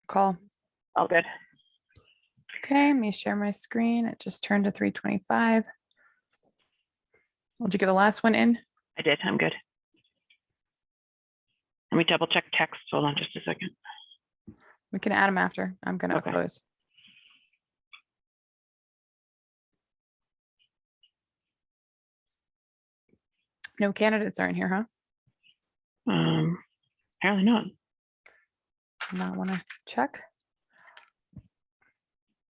call. All good. Okay, let me share my screen. It just turned to 3:25. Did you get the last one in? I did. I'm good. Let me double check text. Hold on just a second. We can add them after. I'm gonna Okay. close. No candidates are in here, huh? Apparently not. Not want to check.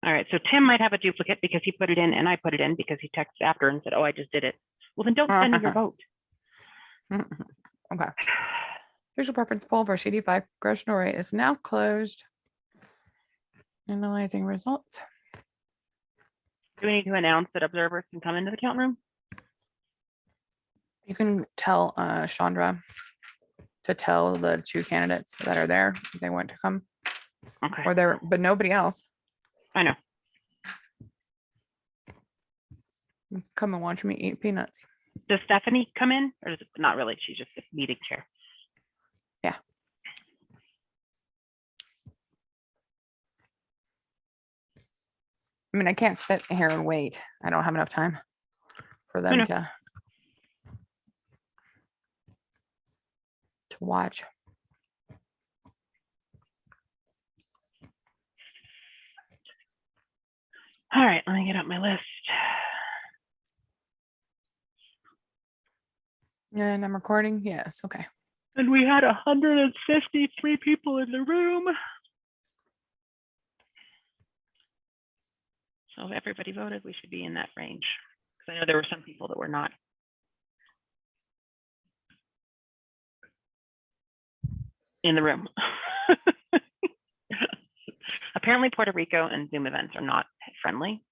All right. So Tim might have a duplicate because he put it in and I put it in because he texted after and said, oh, I just did it. Well, then don't send me your vote. Okay. Visual preference poll for CD5 congressional rate is now closed. Analyzing result. Do we need to announce that observers can come into the count room? You can tell Chandra to tell the two candidates that are there if they want to come. Okay. Or there, but nobody else. I know. Come and watch me eat peanuts. Does Stephanie come in or is it not really? She's just a meeting chair. Yeah. I mean, I can't sit here and wait. I don't have enough time for them to watch. All right, let me get up my list. And I'm recording. Yes. Okay. And we had 153 people in the room. So if everybody voted, we should be in that range. Because I know there were some people that were not. In the room. Apparently Puerto Rico and Zoom events are not friendly.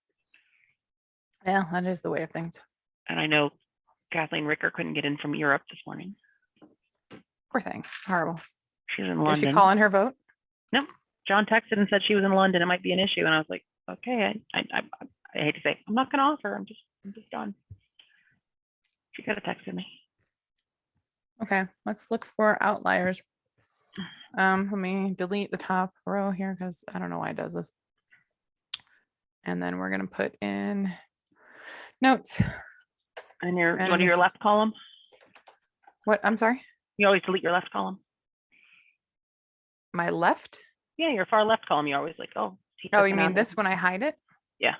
Yeah, that is the way of things. And I know Kathleen Ricker couldn't get in from Europe this morning. Poor thing. It's horrible. She's in Is London. she calling her vote? No. John texted and said she was in London. It might be an issue. And I was like, okay, I hate to say, I'm not gonna offer. I'm just done. She could have texted me. Okay, let's look for outliers. Let me delete the top row here because I don't know why it does this. And then we're gonna put in notes. And do you want to do your left column? What? I'm sorry? You always delete your left column. My left? Yeah, your far left column. You always like, oh. Oh, you mean this when I hide it? Yeah.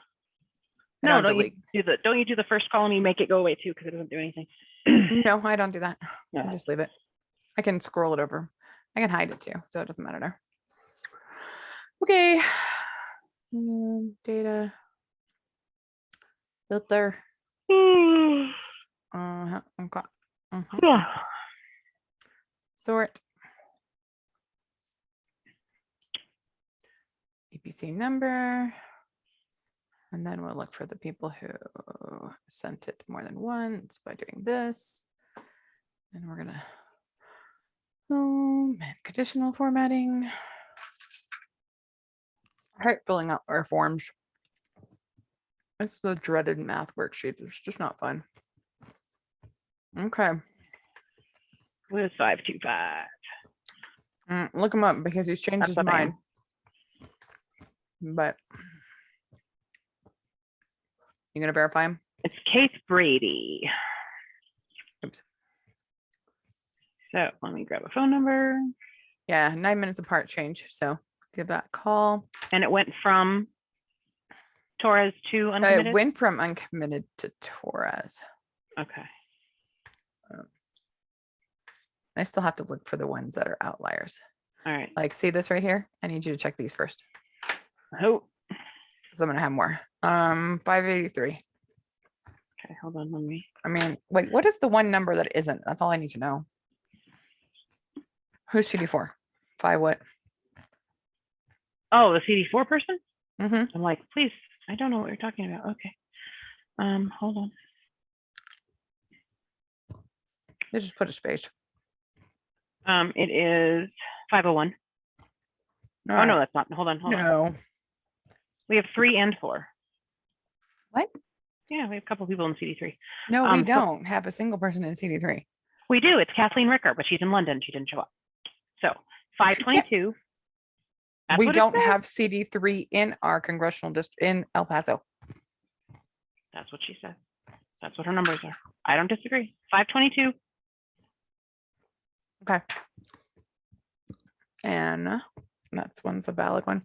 I No, don't you do the first column, you make it go away too, because it doesn't do anything. No, I don't do that. No. I just leave it. I can scroll it over. I can hide it too, so it doesn't matter there. Okay. Data. Filter. Okay. Sort. EPC number. And then we'll look for the people who sent it more than once by doing this. And we're gonna conditional formatting. I hate filling out our forms. It's the dreaded math worksheet. It's just not fun. Okay. With 525. Look him up because he's changed his mind. But you gonna verify him? It's Keith Brady. Oops. So let me grab a phone number. Yeah, 9 minutes apart change. So give that a call. And it went from Torres to uncommitted? It went from uncommitted to Torres. Okay. I still have to look for the ones that are outliers. All right. Like, see this right here? I need you to check these first. Oh. Because I'm gonna have more. 583. Okay, hold on, let me. I mean, wait, what is the one number that isn't? That's all I need to know. Who's CD4? 5 what? Oh, the CD4 person? Mm-hmm. I'm like, please, I don't know what you're talking about. Okay. Hold on. They just put a space. It is 501. Oh, no, that's not. Hold on. No. We have 3 and 4. What? Yeah, we have a couple people in CD3. No, we don't have a single person in CD3. We do. It's Kathleen Ricker, but she's in London. She didn't show up. So 522. That's We what it don't says. have CD3 in our congressional district in El Paso. That's what she said. That's what her numbers are. I don't disagree. 522. Okay. And that's one's a valid one.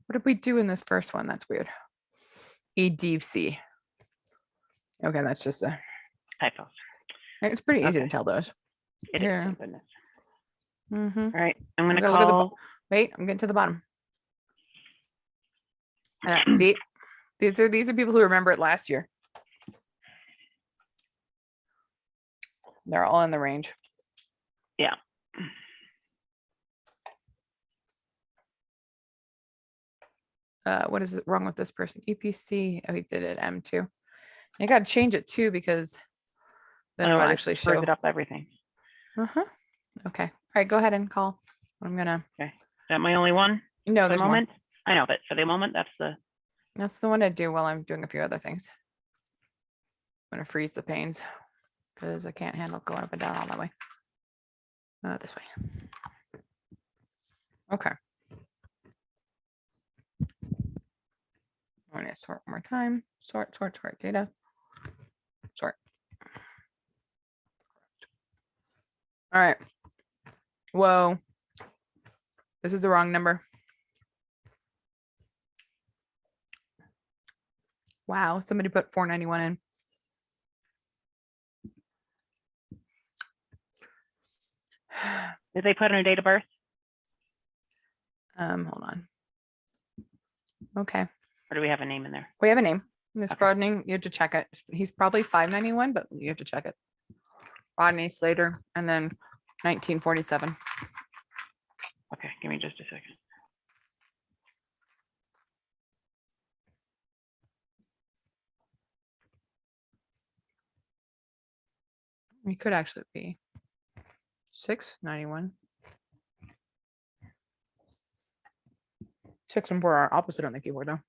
What did we do in this first one? That's weird. EDC. Okay, that's just a, Typos. it's pretty easy to Okay. tell those. It is, Yeah. thank goodness. Mm-hmm. All right. I'm going to gotta look at the call. Wait, I'm getting to the bottom. See, these are people who remember it last year. They're all in the range. Yeah. What is it wrong with this person? EPC. Oh, he did it M2. You got to change it too because then it'll Otherwise, it actually screws show. it up everything. Uh-huh. Okay. All right, go ahead and call. I'm gonna. Is that my only one No, for the there's more. moment? I know, but for the moment, that's the. That's the one I do while I'm doing a few other things. I'm gonna freeze the panes because I can't handle going up and down all that way. This way. Okay. I'm gonna sort one more time. Sort data. Sort. All right. Whoa. This is the wrong number. Wow, somebody put 491 in. Did they put in a date of birth? Hold on. Okay. Or do we have a name in there? We have a name. This Okay. Rodney, you have to check it. He's probably 591, but you have to check it. Rodney Slater, and then 1947. Okay, give me just a second. He could actually be 691. 6 and 4 are opposite on the keyboard though.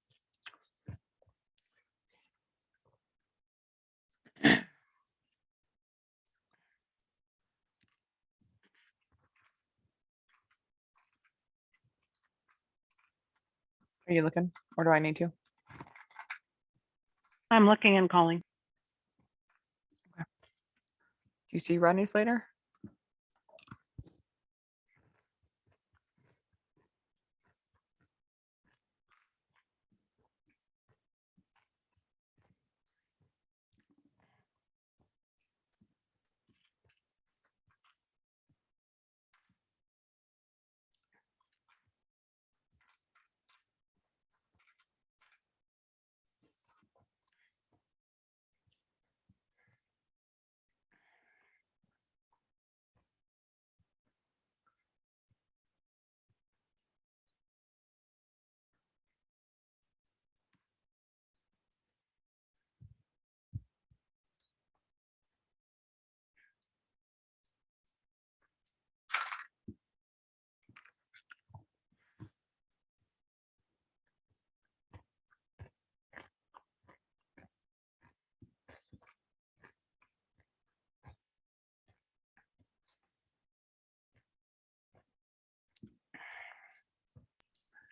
Are you looking, or do I need to? Do I'm looking and calling. you see Rodney Slater?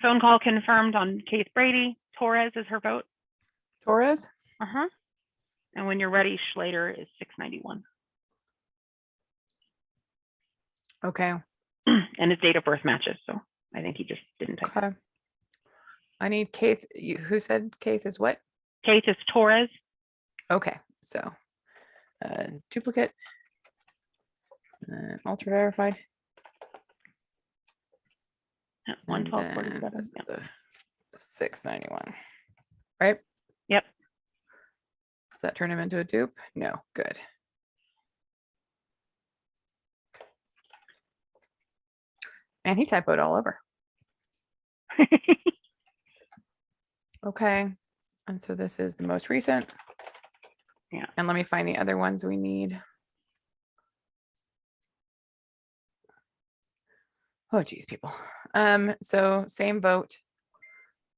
Phone call confirmed on Keith Brady. Torres is her vote. Torres? Uh-huh. And when you're ready, Schlater is 691. Okay. And his date of birth matches, so I think he just didn't type it. Okay. I need Keith. Who said Keith is what? Keith is Torres. Okay, so duplicate, ultra verified. Yeah, And 11247. then this is Yeah. the 691, right? Yep. Does that turn him into a dupe? No, good. And he typoed all over. Okay, and so this is the most recent. Yeah. And let me find the other ones we need. Oh, geez, people. So same vote.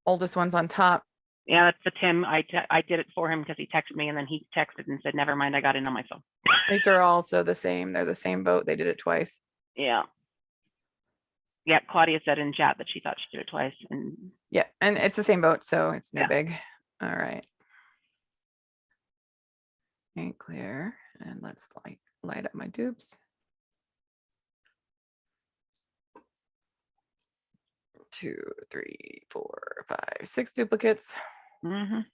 Oldest one's on top. Yeah, that's the Tim. I did it for him because he texted me and then he texted and said, never mind, I got in on my phone. These are also the same. They're the same vote. They did it twice. Yeah. Yeah, Claudia said in chat that she thought she did it twice, and Yeah, and it's the same vote, so it's no Yeah. big. All right. Ain't clear. And let's light up my dupes. 2, 3, 4, 5, 6 duplicates. mhm.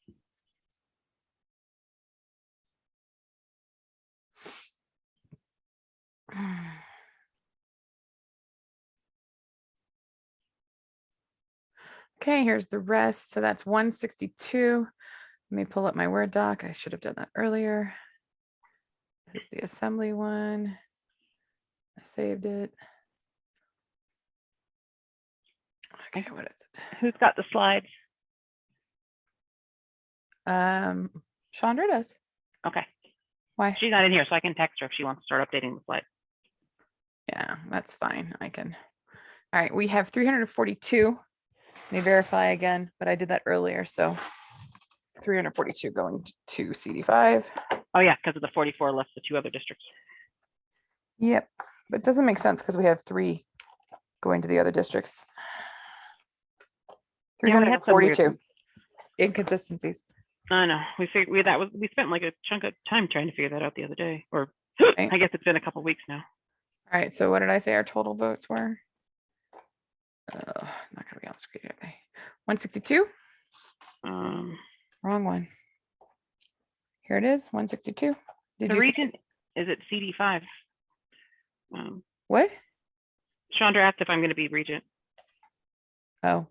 Okay, here's the rest. So that's 162. Let me pull up my Word doc. I should have done that earlier. This is the assembly one. I saved it. Okay, what is it? Who's got the slides? Chandra does. Okay, Why? she's not in here, so I can text her if she wants to start updating the slide. Yeah, that's fine. I can. All right, we have 342. Let me verify again, but I did that earlier. So 342 going to CD5. Oh yeah, because of the 44 left the 2 other districts. Yep, but it doesn't make sense because we have 3 going to the other districts. Yeah, we had some weird 342 inconsistencies. I know. We figured we spent like a chunk of time trying to figure that out the other day, or Right. I guess it's been a couple weeks now. All right, so what did I say our total votes were? Not gonna be on screen, are they? 162. Wrong one. Here it is, 162. Did The you say region is at CD5. what? Chandra asked if I'm going to be regent. Oh,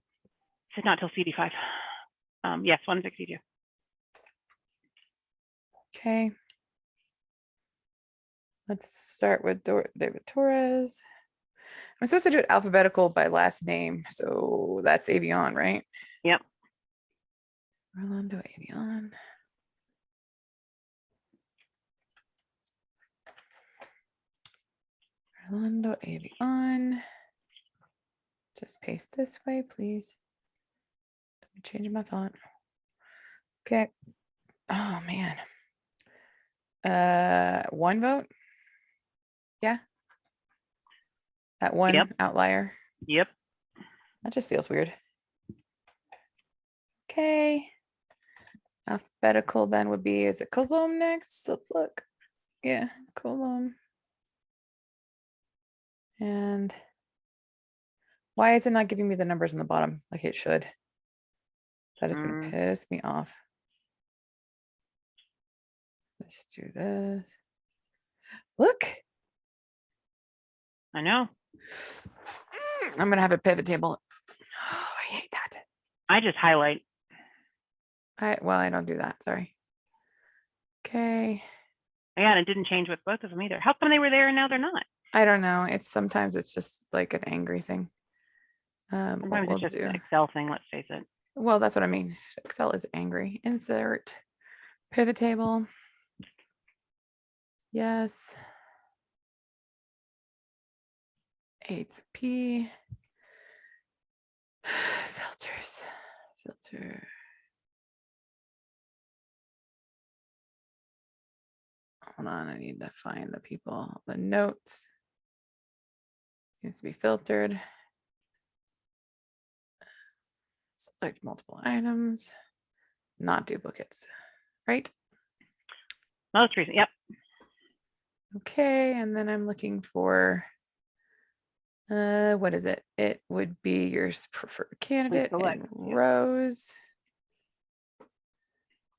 Said not till CD5. Yes, 162. okay. Let's start with David Torres. I'm supposed to do it alphabetical by last name, so that's Avion, right? Yep. Orlando Avion. Orlando Avion. Just paste this way, please. Let me change my font. Okay. Oh man. 1 vote. Yeah. That one Yep. outlier. Yep. That just feels weird. Okay. Alphabetical then would be, is it Coulomb next? Let's look. Yeah, Coulomb. And why is it not giving me the numbers on the bottom like it should? That is going to piss me off. Let's do this. Look. I know. I'm going to have a pivot table. Oh, I hate that. I just highlight. Well, I don't do that. Sorry. Okay. Yeah, and it didn't change with both of them either. How come they were there and now they're not? I don't know. Sometimes it's just like an angry thing. Sometimes it's just an Excel thing, let's face it. Well, that's what I mean. Excel is angry. Insert pivot table. Yes. 8th P. Filters. Filter. Hold on, I need to find the people. The notes. Needs to be filtered. Select multiple items. Not duplicates. Right? Most recent. Yep. Okay, and then I'm looking for what is it? It would be your preferred candidate and rows.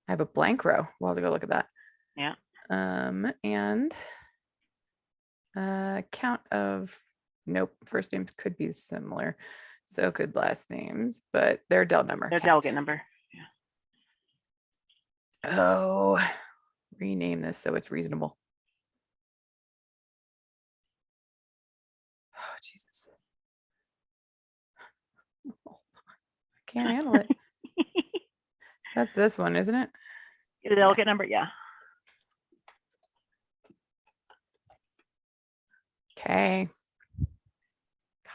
I have a blank row. We'll have to go look at that. Yeah. And count of first names could be similar. So could last names, but their del number. Their delegate number. Yeah. Oh, rename this so it's reasonable. Oh, Jesus. I can't handle it. That's this one, isn't it? The delegate number, yeah. Okay. God.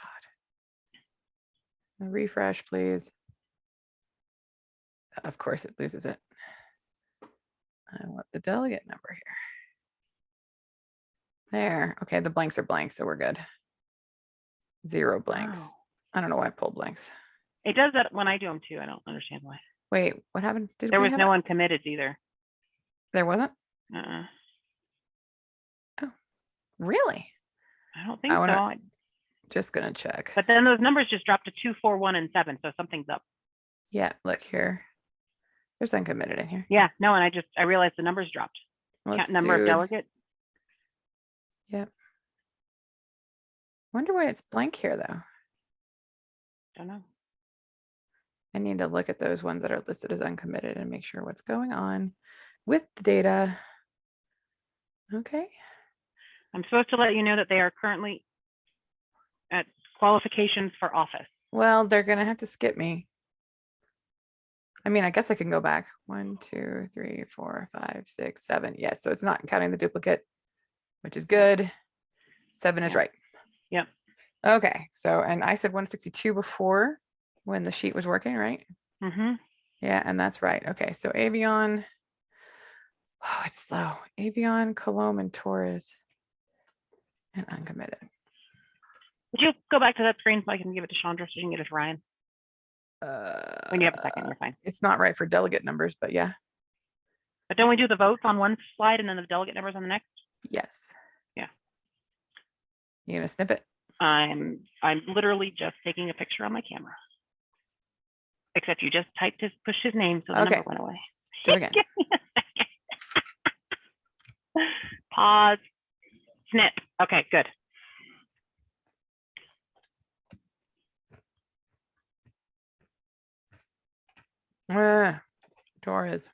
Refresh, please. Of course it loses it. I want the delegate number here. There. Okay, the blanks are blank, so we're good. 0 blanks. Wow. I don't know why I pulled blanks. It does that when I do them too. I don't understand why. Wait, what happened? Did There we was have no it? uncommitted either. There wasn't? Uh-uh. Really? I don't think I wanna, so. I- just gonna check. But then those numbers just dropped to 2, 4, 1, and 7. So something's up. Yeah, look here. There's uncommitted in here. Yeah, no, and I realized the numbers dropped. Let's Number of do, delegates. yep. Wonder why it's blank here though. Don't know. I need to look at those ones that are listed as uncommitted and make sure what's going on with the data. Okay. I'm supposed to let you know that they are currently at qualifications for office. Well, they're gonna have to skip me. I mean, I guess I can go back. 1, 2, 3, 4, 5, 6, 7. Yes, so it's not counting the duplicate, which is good. 7 is Yeah. right. Yep. Okay, so, and I said 162 before when the sheet was working, right? Mm-hmm. Yeah, and that's right. Okay, so Avion. Oh, it's slow. Avion, Colomb, and Torres. And uncommitted. Would you go back to that screen so I can give it to Chandra so you can get it to Ryan? When you have a second, you're fine. It's not right for delegate numbers, but yeah. But don't we do the votes on one slide and then the delegate numbers on the next? Yes. Yeah. You gonna snip it? I'm literally just taking a picture on my camera. Except you just typed pushed his name, so the Okay. number went away. Do it again. Pause. Snip. Okay, good. Torres.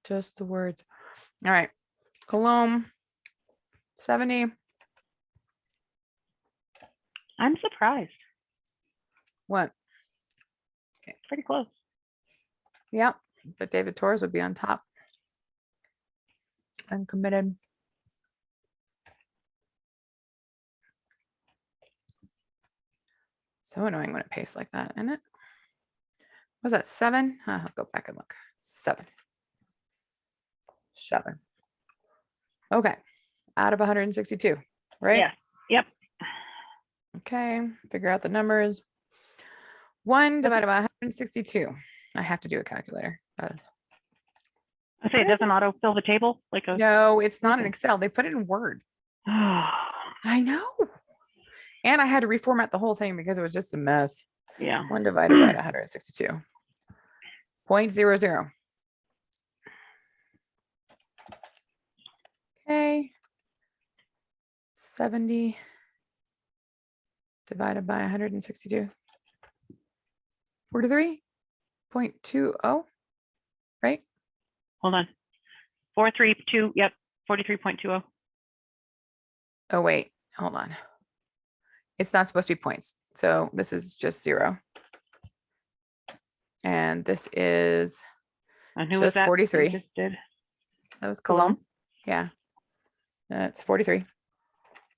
Just the words. All right. Colomb, 70. I'm surprised. What? Pretty close. Yeah, but David Torres would be on top. Uncommitted. So annoying when it pastes like that, isn't it? Was that 7? I'll go back and look. 7. 7. Okay. Out of 162, right? Yeah. Yep. Okay. Figure out the numbers. 1 divided by 162. I have to do a calculator. I say it doesn't autofill the table like a. No, it's not in Excel. They put it in Word. I know. And I had to reformat the whole thing because it was just a mess. Yeah. 1 divided by 162. 0.00. Okay. 70 divided by 162. 43.20, right? Hold on. 432. Yep. 43.20. Oh, wait, hold on. It's not supposed to be points. So this is just 0. And this is And who was just that? 43. Just did. That was Cologne? Cologne. Yeah. That's 43.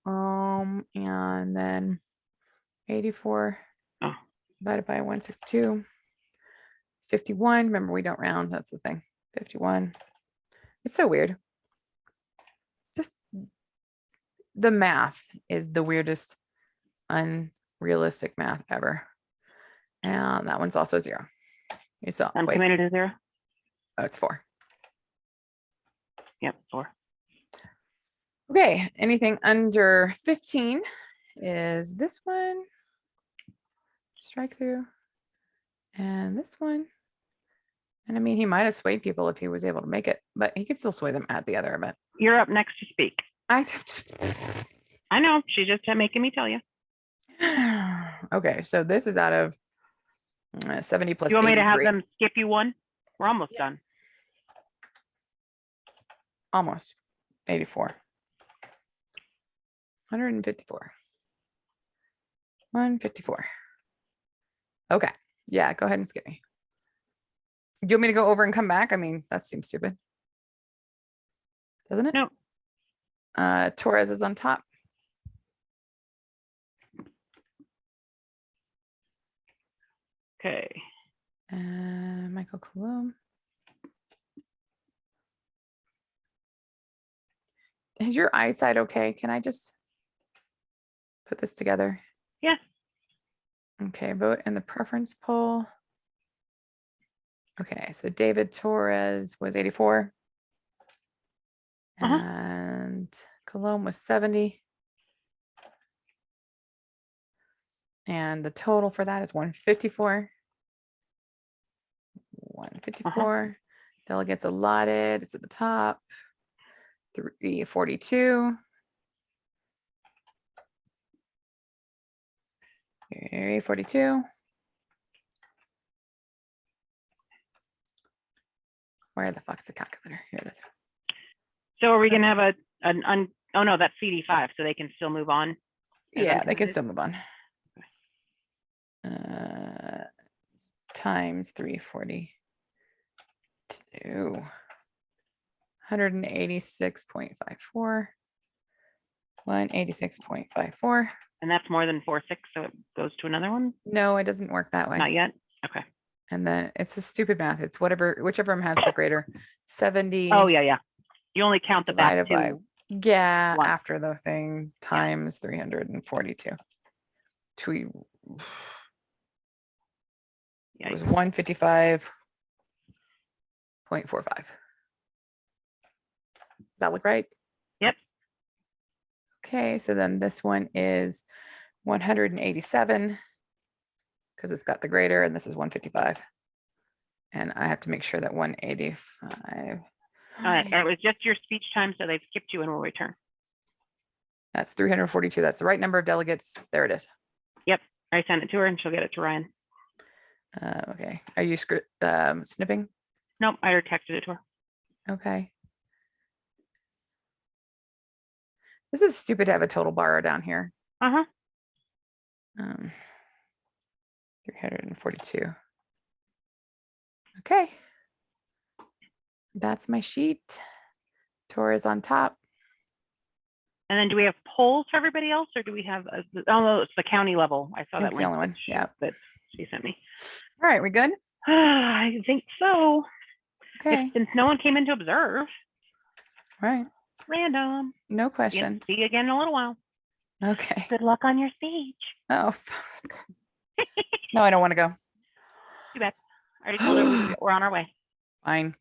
And then 84 divided by 162. 51. Remember, we don't round. That's the thing. 51. It's so weird. Just the math is the weirdest, unrealistic math ever. And that one's also 0. You saw. Wait. Uncommitted is 0. Oh, it's 4. Yep, 4. Okay. Anything under 15 is this one. Strike through. And this one. And I mean, he might have swayed people if he was able to make it, but he could still sway them at the other event. You're up next to speak. I know. She's just making me tell you. Okay, so this is out of 70 plus. You want me to have 83. them skip you one? We're almost done. Almost 84. 154. 154. Okay. Yeah, go ahead and skip me. Do you want me to go over and come back? I mean, that seems stupid. Doesn't it? No. Torres is on top. Okay. Michael Colomb. Is your eyesight okay? Can I just put this together? Yeah. Okay, vote in the preference poll. Okay, so David Torres was 84. Uh-huh. And Cologne was 70. And the total for that is 154. 154. Delegates allotted. It's at the top. 342. 342. Where the fuck's the calculator? Here it is. So are we gonna have oh no, that's CD5, so they can still move on? as Yeah, they can uncounted? still move on. Times 342. 186.54. 186.54. And that's more than 4.6, so it goes to another one? No, it doesn't work that way. Not yet? Okay. And then it's a stupid math. It's whichever one has the greater 70. Oh, yeah, yeah. You only count the back divided by, two. yeah, one. after the thing times 342. It Yeah. was 155.45. Does that look right? Yep. Okay, so then this one is 187 because it's got the greater, and this is 155. And I have to make sure that 185. It was just your speech time, so they've skipped you and will return. That's 342. That's the right number of delegates. There it is. Yep. I sent it to her and she'll get it to Ryan. Okay. Are you snipping? Nope, I already texted it to her. Okay. This is stupid to have a total bar down here. 342. Okay. That's my sheet. Tor is on top. And then do we have polls for everybody else, or do we have, oh, no, it's the county level. I saw that It's the link only one. Yeah. that she sent me. All right, we good? I think so. Okay. Since no one came in to observe, All right. random. No Yeah, questions. see you again in a little while. Okay. Good luck on your speech. Oh, fuck. No, I don't want to go. Too bad. I already told her we're on our way. Fine.